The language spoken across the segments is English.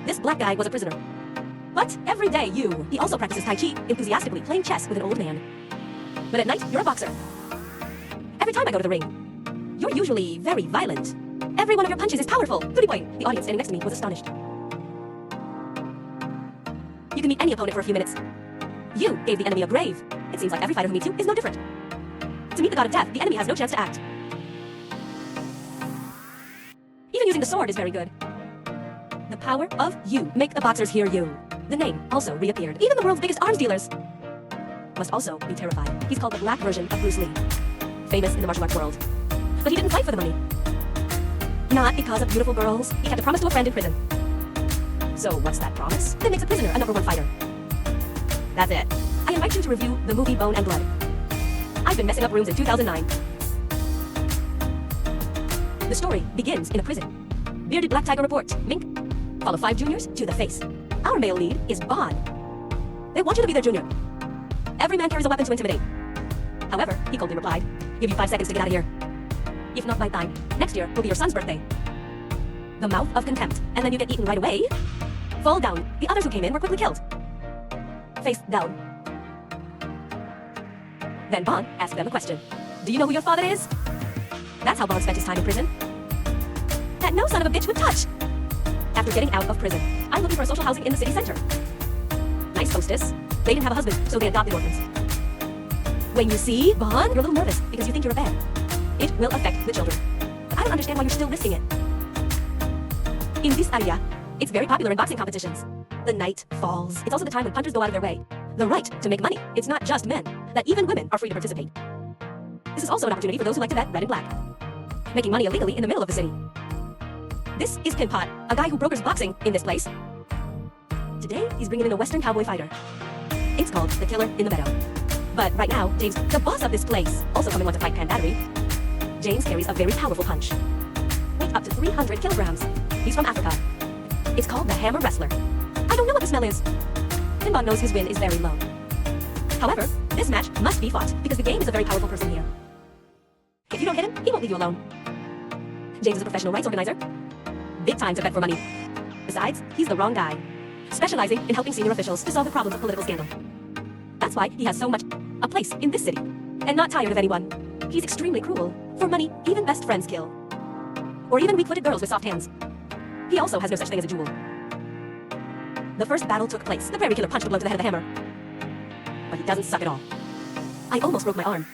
This black guy was a prisoner. But every day he also practices Tai Chi, enthusiastically playing chess with an old man. But at night, you're a boxer. Every time I go to the ring, you're usually very violent. Every one of your punches is powerful. Goody boy. The audience standing next to me was astonished. You can meet any opponent for a few minutes. You gave the enemy a grave. It seems like every fighter who meets you is no different. To meet the god of death, the enemy has no chance to act. Even using the sword is very good. The power of you make the boxers hear you. The name also reappeared. Even the world's biggest arms dealers must also be terrified. He's called the black version of Bruce Lee, famous in the martial arts world. But he didn't fight for the money. Not because of beautiful girls. He kept a promise to a friend in prison. So what's that promise? That makes a prisoner a #1 fighter. That's it. I invite you to review the movie Bone and Blood. I've been messing up rooms in 2009. The story begins in a prison. Bearded black tiger reports, Mink, follow 5 juniors to the face. Our male lead is Bond. They want you to be their junior. Every man carries a weapon to intimidate. However, he coldly replied, give you 5 seconds to get out of here. If not by time, next year will be your son's birthday. The mouth of contempt, and then you get eaten right away. Fall down. The others who came in were quickly killed. Face down. Then Bond asked them a question. Do you know who your father is? That's how Bond spent his time in prison. That no son of a bitch would touch. After getting out of prison, I'm looking for social housing in the city center. Nice hostess. They didn't have a husband, so they adopted orphans. When you see Bond, you're a little nervous because you think you're a bad. It will affect the children. But I don't understand why you're still risking it. In this area, it's very popular in boxing competitions. The night falls. It's also the time when punters go out of their way. The right to make money. It's not just men, that even women are free to participate. This is also an opportunity for those who like to bet red and black. Making money illegally in the middle of the city. This is Pin Pot, a guy who brokers boxing in this place. Today, he's bringing in a Western cowboy fighter. It's called The Killer in the Meadow. But right now, James, the boss of this place, also coming on to fight Pan Battery. James carries a very powerful punch. Weight up to 300 kilograms. He's from Africa. It's called the Hammer Wrestler. I don't know what the smell is. Pinbot knows his win is very low. However, this match must be fought because the game is a very powerful person here. If you don't hit him, he won't leave you alone. James is a professional rights organizer. Big time to bet for money. Besides, he's the wrong guy. Specializing in helping senior officials to solve the problems of political scandal. That's why he has so much a place in this city. And not tired of anyone. He's extremely cruel. For money, even best friends kill. Or even weak-footed girls with soft hands. He also has no such thing as a jewel. The first battle took place. The Prairie Killer punched a blow to the head of the hammer. But he doesn't suck at all. I almost broke my arm.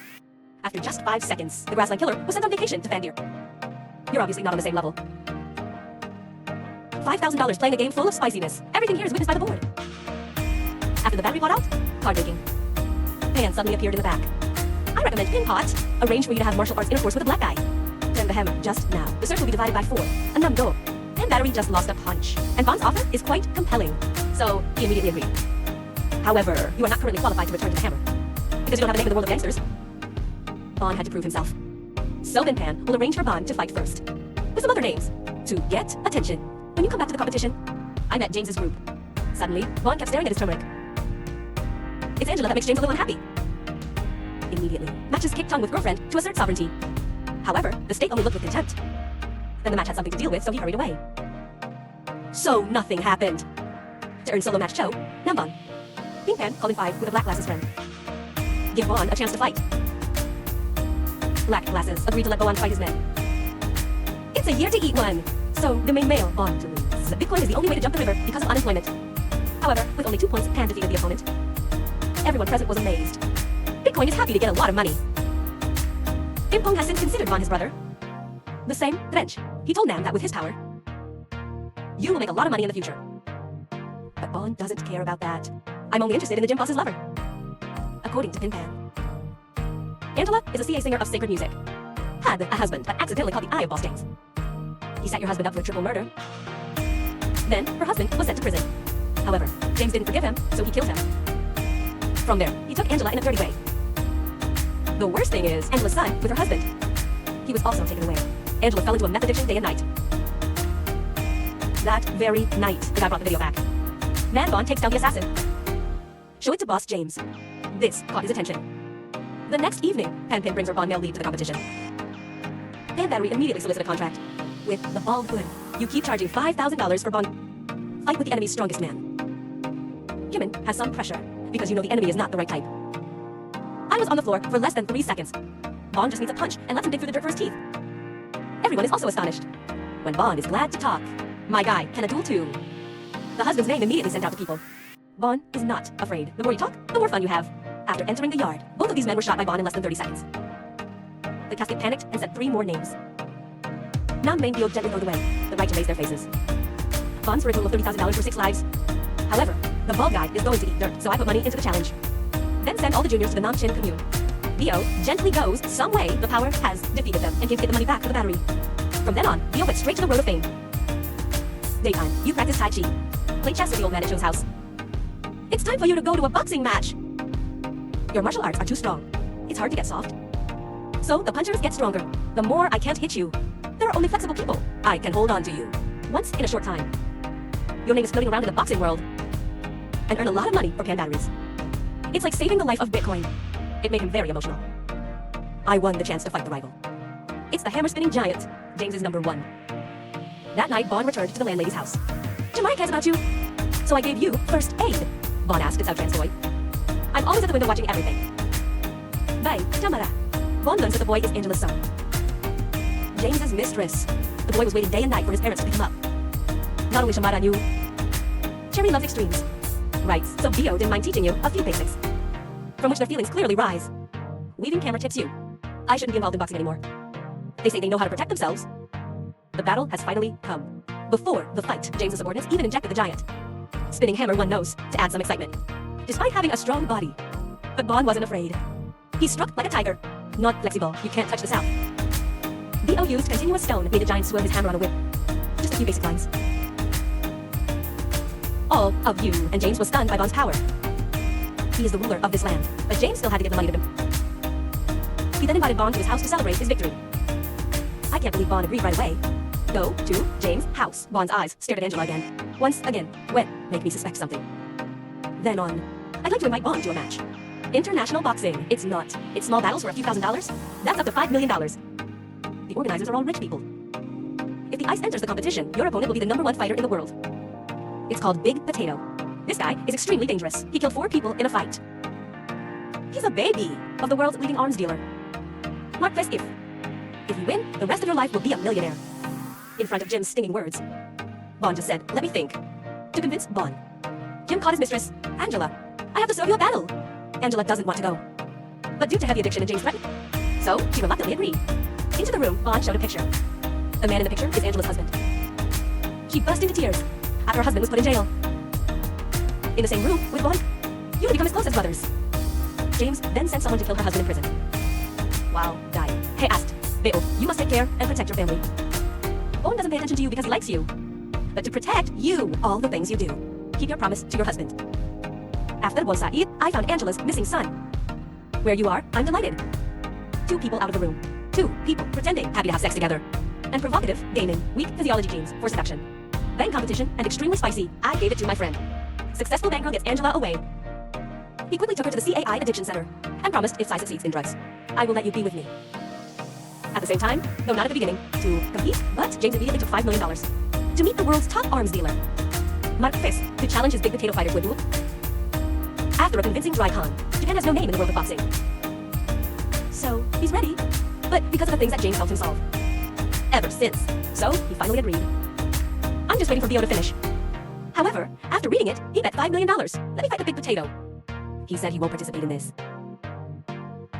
After just 5 seconds, the Grassland Killer was sent on vacation to Fandir. You're obviously not on the same level. $5,000 playing a game full of spiciness. Everything here is witnessed by the board. After the battery bought out, card making. Pan suddenly appeared in the back. I recommend Pin Pot. Arrange for you to have martial arts intercourse with a black guy. Turn the hammer just now. The search will be divided by 4. A num go. Pan Battery just lost a punch. And Bond's offer is quite compelling. So he immediately agreed. However, you are not currently qualified to return to the hammer. Because you don't have a name in the world of gangsters. Bond had to prove himself. So then Pan will arrange for Bond to fight first. With some other names. To get attention. When you come back to the competition, I met James's group. Suddenly, Bond kept staring at his turmeric. It's Angela that makes James a little unhappy. Immediately, matches kicked tongue with girlfriend to assert sovereignty. However, the state only looked with contempt. Then the match had something to deal with, so he hurried away. So nothing happened. To earn solo match Cho, Nambon. Pink Pan called in 5 with a Black Glasses friend. Give Bond a chance to fight. Black Glasses agreed to let Bond fight his men. It's a year to eat one, so the main male Bond to lose. Bitcoin is the only way to jump the river because of unemployment. However, with only 2 points, Pan defeated the opponent. Everyone present was amazed. Bitcoin is happy to get a lot of money. Pimpong has since considered Bond his brother. The same Drench. He told Nam that with his power, you will make a lot of money in the future. But Bond doesn't care about that. I'm only interested in the gym boss's lover. According to Pin Pan. Angela is a CA singer of sacred music. Had a husband that accidentally caught the eye of Boss James. He set your husband up for a triple murder. Then, her husband was sent to prison. However, James didn't forgive him, so he killed him. From there, he took Angela in a dirty way. The worst thing is, Angela's son with her husband. He was also taken away. Angela fell into a meth addiction day and night. That very night, the guy brought the video back. Man Bond takes down the assassin. Show it to Boss James. This caught his attention. The next evening, Pan Pin brings her Bond male lead to the competition. Pan Battery immediately solicited a contract. With the bald hood, you keep charging $5,000 for Bond. fight with the enemy's strongest man. Jimin has some pressure, because you know the enemy is not the right type. I was on the floor for less than 3 seconds. Bond just needs a punch and lets him dig through the dirt for his teeth. Everyone is also astonished. When Bond is glad to talk, my guy can a duel too. The husband's name immediately sent out to people. Bond is not afraid. The more you talk, the more fun you have. After entering the yard, both of these men were shot by Bond in less than 30 seconds. The casket panicked and said 3 more names. Nam Main Field gently rode away, the right to raise their faces. Bonds for a total of $30,000 for 6 lives. However, the bald guy is going to eat dirt, so I put money into the challenge. Then send all the juniors to the Nam-Chin commune. Dio gently goes some way the power has defeated them and can get the money back for the battery. From then on, Dio went straight to the road of fame. Daytime, you practice Tai Chi. Play chess with the old man at Cho's house. It's time for you to go to a boxing match. Your martial arts are too strong. It's hard to get soft. So the punchers get stronger. The more I can't hit you, there are only flexible people. I can hold on to you. Once in a short time. Your name is floating around in the boxing world. And earn a lot of money for pan batteries. It's like saving the life of Bitcoin. It made him very emotional. I won the chance to fight the rival. It's the hammer-spinning giant, James's number 1. That night, Bond returned to the landlady's house. Jamai cares about you, so I gave you first aid. Bond asked, without transport. I'm always at the window watching everything. Bye, Tamara. Bond learns that the boy is Angela's son. James's mistress. The boy was waiting day and night for his parents to pick him up. Not only Tamara knew. Cherry loves extremes. Right, so Dio didn't mind teaching you a few basics, from which their feelings clearly rise. Weaving camera tips you. I shouldn't be involved in boxing anymore. They say they know how to protect themselves. The battle has finally come. Before the fight, James' subordinates even injected the giant. Spinning hammer one nose to add some excitement. Despite having a strong body. But Bond wasn't afraid. He struck like a tiger. Not flexible, you can't touch the south. Dio used continuous stone, made the giant swirl his hammer on a whip. Just a few basic lines. All of you, and James was stunned by Bond's power. He is the ruler of this land, but James still had to give the money to him. He then invited Bond to his house to celebrate his victory. I can't believe Bond agreed right away. Go to James' house. Bond's eyes stared at Angela again. Once again, when make me suspect something. Then on, I'd like to invite Bond to a match. International boxing. It's not. It's small battles for a few $1,000s. That's up to $5 million. The organizers are all rich people. If the ice enters the competition, your opponent will be the number 1 fighter in the world. It's called Big Potato. This guy is extremely dangerous. He killed 4 people in a fight. He's a baby of the world's leading arms dealer. Mark this if. If you win, the rest of your life will be a millionaire. In front of Jim's stinging words, Bond just said, let me think. To convince Bond. Jim caught his mistress, Angela. I have to serve you a battle. Angela doesn't want to go. But due to heavy addiction and James' threat, so she reluctantly agreed. Into the room, Bond showed a picture. The man in the picture is Angela's husband. She burst into tears after her husband was put in jail. In the same room with Bond, you would become as close as brothers. James then sent someone to kill her husband in prison. While dying, he asked, Bill, you must take care and protect your family. Bond doesn't pay attention to you because he likes you, but to protect you, all the things you do. Keep your promise to your husband. After Bon Said, I found Angela's missing son. Where you are, I'm delighted. 2 people out of the room. 2 people pretending happy to have sex together. And provocative, gaming, weak physiology genes for seduction. Bang competition and extremely spicy, I gave it to my friend. Successful bang girl gets Angela away. He quickly took her to the CAI Addiction Center and promised if Sai succeeds in drugs, I will let you be with me. At the same time, though not at the beginning, to compete, but James immediately took $5 million to meet the world's top arms dealer, Mark Fisk, to challenge his Big Potato fighter to a duel. After a convincing dry con, Japan has no name in the world of boxing. So, he's ready, but because of the things that James helped him solve. Ever since. So, he finally agreed. I'm just waiting for Dio to finish. However, after reading it, he bet $5 million. Let me fight the Big Potato. He said he won't participate in this.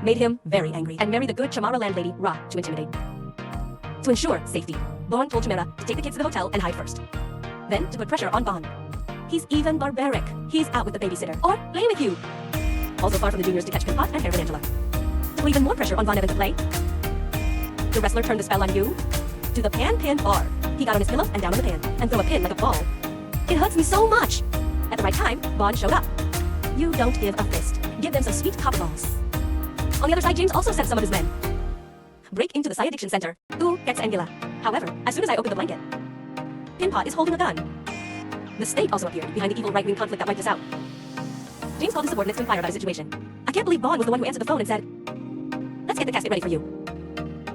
Made him very angry and married the good Chamara landlady, Ra, to intimidate. To ensure safety, Bond told Chamara to take the kids to the hotel and hide first. Then to put pressure on Bond. He's even barbaric. He's out with the babysitter or playing with you. Also far from the juniors to catch Pinpot and Hair Angela. To put even more pressure on Von Evan to play. The wrestler turned the spell on you to the pan bar. He got on his pillow and down on the pan and threw a pin like a ball. It hurts me so much. At the right time, Bond showed up. You don't give a fist. Give them some sweet copper balls. On the other side, James also sent some of his men. Break into the Psy Addiction Center. Who gets Angela? However, as soon as I opened the blanket, Pinpot is holding a gun. The state also appeared behind the evil right-wing conflict that wiped us out. James called his subordinates to inquire about his situation. I can't believe Bond was the one who answered the phone and said, let's get the casket ready for you.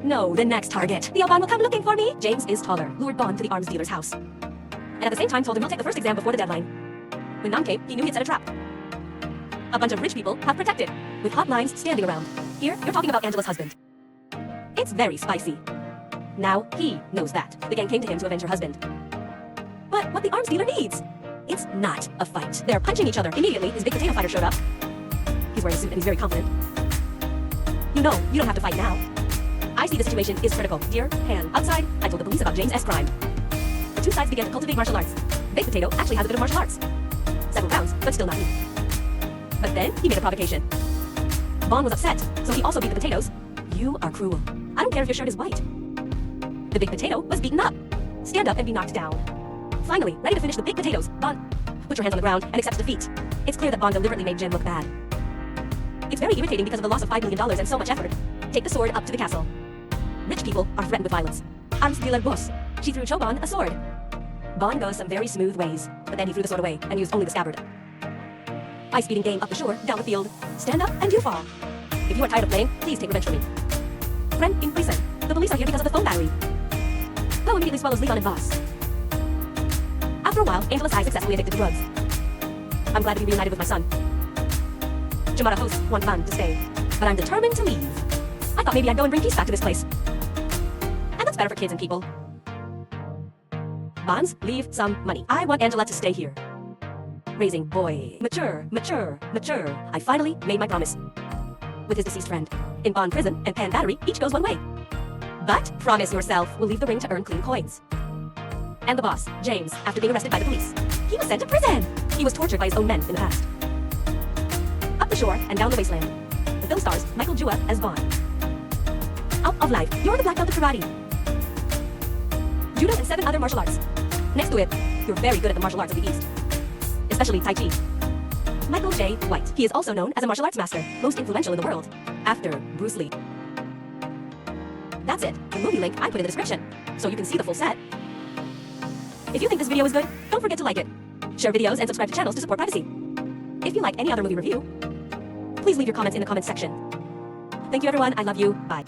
No, the next target. The Bond will come looking for me. James is taller, lured Bond to the arms dealer's house. and at the same time told him he'll take the first exam before the deadline. When Nam came, he knew he'd set a trap. A bunch of rich people have protected, with hot lines standing around. Here, you're talking about Angela's husband. It's very spicy. Now he knows that. The gang came to him to avenge her husband. But what the arms dealer needs, it's not a fight. They're punching each other. Immediately, his big potato fighter showed up. He's wearing a suit and he's very confident. You know, you don't have to fight now. I see the situation is critical. Dear Han, outside, I told the police about James S. crime. The two sides began to cultivate martial arts. Big Potato actually has a bit of martial arts. Several rounds, but still not me. But then, he made a provocation. Bon was upset, so he also beat the potatoes. You are cruel. I don't care if your shirt is white. The big potato was beaten up. Stand up and be knocked down. Finally, ready to finish the big potatoes, Bon, put your hands on the ground and accept defeat. It's clear that Bon deliberately made Jim look bad. It's very irritating because of the loss of $5 million and so much effort. Take the sword up to the castle. Rich people are threatened with violence. Arms dealer Bus. She threw Chobon a sword. Bon goes some very smooth ways, but then he threw the sword away and used only the scabbard. Ice-beating game up the shore, down the field. Stand up and you fall. If you are tired of playing, please take revenge from me. Friend in prison. The police are here because of the phone battery. Bo immediately swallows Leon and Boss. After a while, Angela Sai successfully addicted to drugs. I'm glad to be reunited with my son. Jamada hosts want Ban to stay, but I'm determined to leave. I thought maybe I'd go and bring peace back to this place. And that's better for kids and people. Bonds, leave some money. I want Angela to stay here. Raising boy. Mature, mature, mature. I finally made my promise. With his deceased friend. In Bond prison and Pan Battery, each goes one way. But promise yourself we'll leave the ring to earn clean coins. And the boss, James, after being arrested by the police. He was sent to prison. He was tortured by his own men in the past. Up the shore and down the wasteland. The film stars Michael Jua as Bond. Out of life, you're the black belt of karate. Judo and 7 other martial arts. Next to it, you're very good at the martial arts of the East. Especially Tai Chi. Michael J. White. He is also known as a martial arts master, most influential in the world, after Bruce Lee. That's it. The movie link I put in the description, so you can see the full set. If you think this video is good, don't forget to like it. Share videos and subscribe to channels to support privacy. If you like any other movie review, please leave your comments in the comments section. Thank you everyone, I love you, bye.